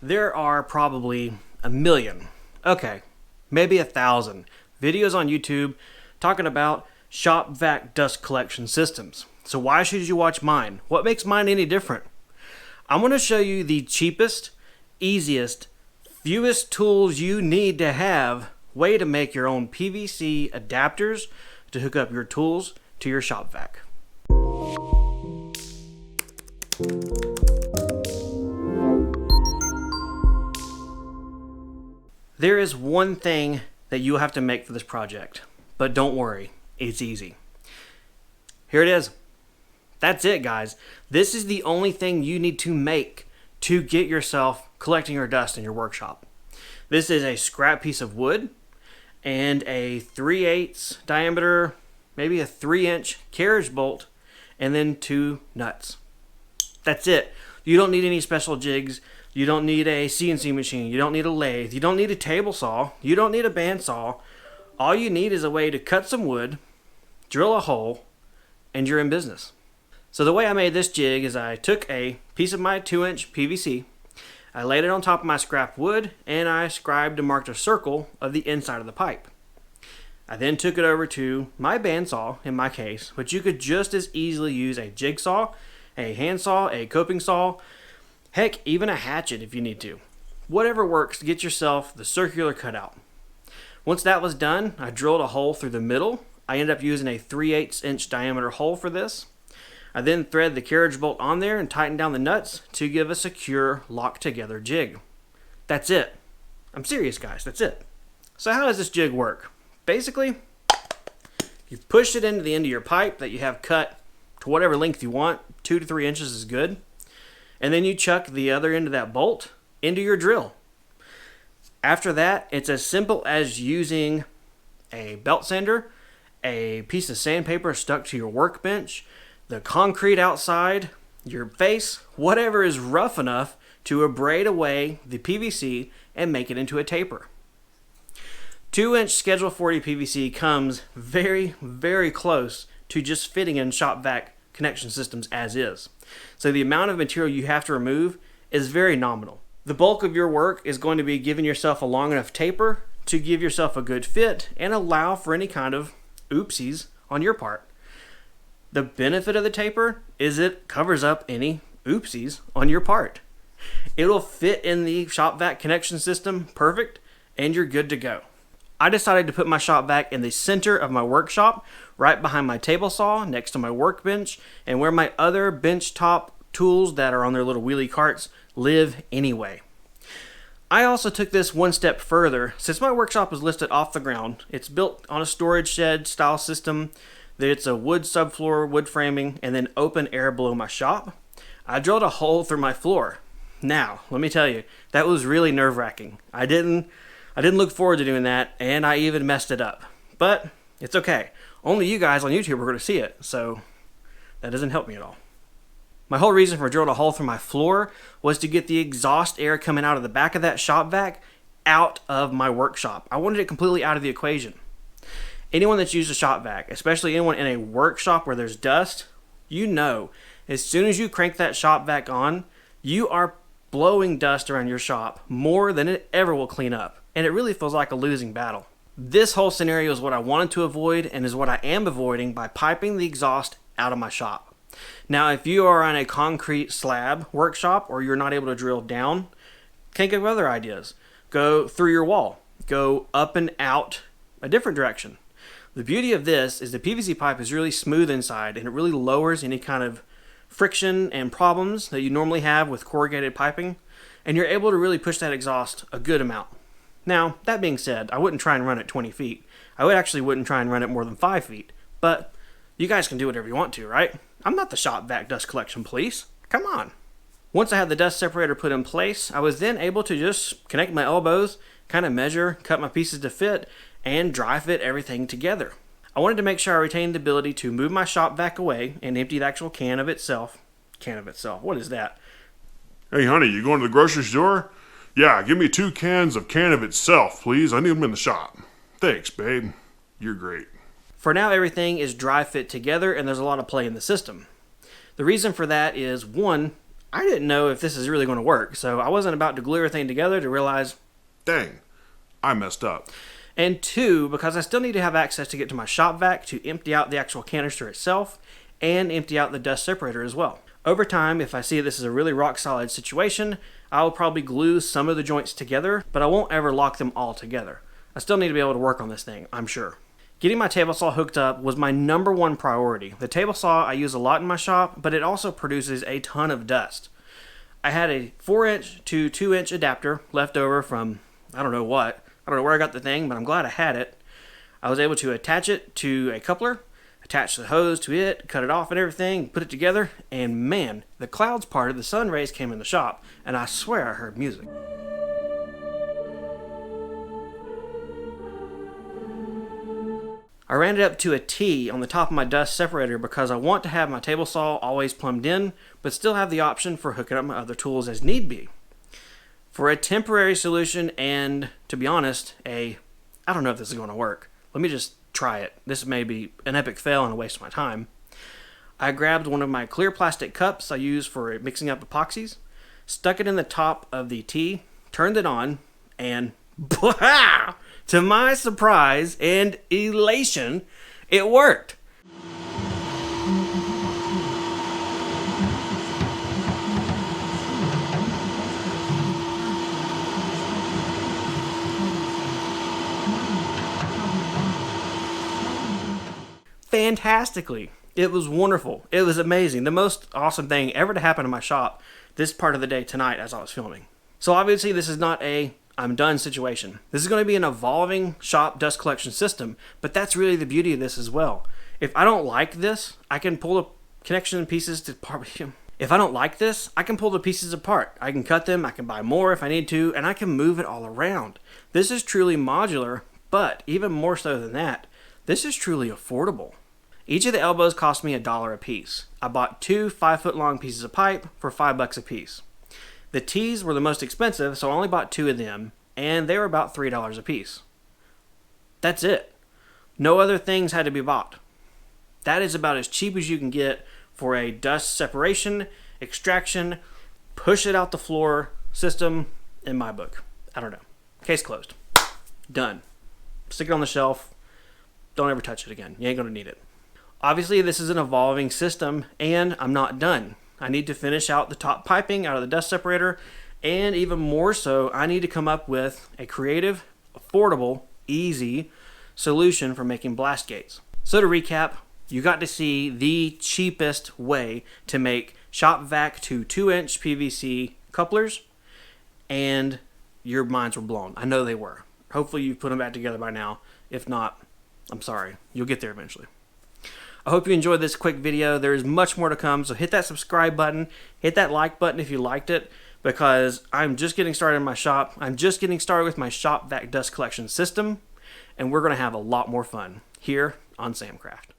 There are probably a million, okay, maybe 1,000 videos on YouTube talking about shop vac dust collection systems. So why should you watch mine? What makes mine any different? I'm going to show you the cheapest, easiest, fewest tools you need to have way to make your own PVC adapters to hook up your tools to your shop vac. There is one thing that you have to make for this project, but don't worry, it's easy. Here it is. That's it, guys. This is the only thing you need to make to get yourself collecting your dust in your workshop. This is a scrap piece of wood and a 3/8 diameter, maybe a 3-inch carriage bolt, and then 2 nuts. That's it. You don't need any special jigs. You don't need a CNC machine. You don't need a lathe. You don't need a table saw. You don't need a bandsaw. All you need is a way to cut some wood, drill a hole, and you're in business. So the way I made this jig is I took a piece of my 2-inch PVC, I laid it on top of my scrap wood, and I scribed and marked a circle of the inside of the pipe. I then took it over to my bandsaw, in my case, but you could just as easily use a jigsaw, a handsaw, a coping saw, heck, even a hatchet if you need to. Whatever works to get yourself the circular cutout. Once that was done, I drilled a hole through the middle. I ended up using a 3/8 inch diameter hole for this. I then thread the carriage bolt on there and tighten down the nuts to give a secure lock together jig. That's it. I'm serious, guys, that's it. So how does this jig work? Basically, you push it into the end of your pipe that you have cut to whatever length you want. 2 to 3 inches is good. And then you chuck the other end of that bolt into your drill. After that, it's as simple as using a belt sander, a piece of sandpaper stuck to your workbench, the concrete outside, your face, whatever is rough enough to abrade away the PVC and make it into a taper. 2-inch Schedule 40 PVC comes very, very close to just fitting in shop vac connection systems as is. So the amount of material you have to remove is very nominal. The bulk of your work is going to be giving yourself a long enough taper to give yourself a good fit and allow for any kind of oopsies on your part. The benefit of the taper is it covers up any oopsies on your part. It'll fit in the shop vac connection system perfect, and you're good to go. I decided to put my shop vac in the center of my workshop, right behind my table saw, next to my workbench, and where my other bench top tools that are on their little wheelie carts live anyway. I also took this one step further. Since my workshop is lifted off the ground, it's built on a storage shed style system. It's a wood subfloor, wood framing, and then open air below my shop. I drilled a hole through my floor. Now, let me tell you, that was really nerve-wracking. I didn't look forward to doing that, and I even messed it up. But it's okay. Only you guys on YouTube are going to see it, so that doesn't help me at all. My whole reason for drilling a hole through my floor was to get the exhaust air coming out of the back of that shop vac out of my workshop. I wanted it completely out of the equation. Anyone that's used a shop vac, especially anyone in a workshop where there's dust, you know, as soon as you crank that shop vac on, you are blowing dust around your shop more than it ever will clean up. And it really feels like a losing battle. This whole scenario is what I wanted to avoid and is what I am avoiding by piping the exhaust out of my shop. Now, if you are on a concrete slab workshop or you're not able to drill down, think of other ideas. Go through your wall. Go up and out a different direction. The beauty of this is the PVC pipe is really smooth inside and it really lowers any kind of friction and problems that you normally have with corrugated piping, and you're able to really push that exhaust a good amount. Now, that being said, I wouldn't try and run it 20 feet. I wouldn't try and run it more than 5 feet. But you guys can do whatever you want to, right? I'm not the shop vac dust collection police. Come on. Once I had the dust separator put in place, I was then able to just connect my elbows, kind of measure, cut my pieces to fit, and dry fit everything together. I wanted to make sure I retained the ability to move my shop vac away and empty the actual can of itself. What is that? Hey, honey, you going to the grocery store? Yeah, give me 2 cans of can of itself, please. I need them in the shop. Thanks, babe. You're great. For now, everything is dry fit together and there's a lot of play in the system. The reason for that is, one, I didn't know if this is really going to work, so I wasn't about to glue everything together to realize, dang, I messed up. and 2, because I still need to have access to get to my shop vac to empty out the actual canister itself and empty out the dust separator as well. Over time, if I see this is a really rock solid situation, I'll probably glue some of the joints together, but I won't ever lock them all together. I still need to be able to work on this thing, I'm sure. Getting my table saw hooked up was my #1 priority. The table saw I use a lot in my shop, but it also produces a ton of dust. I had a 4-inch to 2-inch adapter left over from, I don't know what. I don't know where I got the thing, but I'm glad I had it. I was able to attach it to a coupler, attach the hose to it, cut it off and everything, put it together, and man, the clouds parted, the sun rays came in the shop, and I swear I heard music. I ran it up to a T on the top of my dust separator because I want to have my table saw always plumbed in, but still have the option for hooking up my other tools as need be. For a temporary solution and, to be honest, I don't know if this is going to work. Let me just try it. This may be an epic fail and a waste of my time. I grabbed one of my clear plastic cups I use for mixing up epoxies, stuck it in the top of the T, turned it on, and blah! To my surprise and elation, it worked. Fantastically. It was wonderful. It was amazing. The most awesome thing ever to happen in my shop this part of the day tonight as I was filming. So obviously this is not a I'm done situation. This is going to be an evolving shop dust collection system, but that's really the beauty of this as well. If I don't like this, I can pull the connection pieces to part. If I don't like this, I can pull the pieces apart. I can cut them, I can buy more if I need to, and I can move it all around. This is truly modular, but even more so than that, this is truly affordable. Each of the elbows cost me $1 a piece. I bought 2 5-foot long pieces of pipe for $5 a piece. The T's were the most expensive, so I only bought 2 of them, and they were about $3 a piece. That's it. No other things had to be bought. That is about as cheap as you can get for a dust separation, extraction, push it out the floor system in my book. I don't know. Case closed. Done. Stick it on the shelf. Don't ever touch it again. You ain't going to need it. Obviously, this is an evolving system, and I'm not done. I need to finish out the top piping out of the dust separator, and even more so, I need to come up with a creative, affordable, easy solution for making blast gates. So to recap, you got to see the cheapest way to make shop vac to 2-inch PVC couplers, and your minds were blown. I know they were. Hopefully you've put them back together by now. If not, I'm sorry. You'll get there eventually. I hope you enjoyed this quick video. There is much more to come, so hit that subscribe button, hit that like button if you liked it, because I'm just getting started in my shop. I'm just getting started with my shop vac dust collection system, and we're going to have a lot more fun here on Samcraft.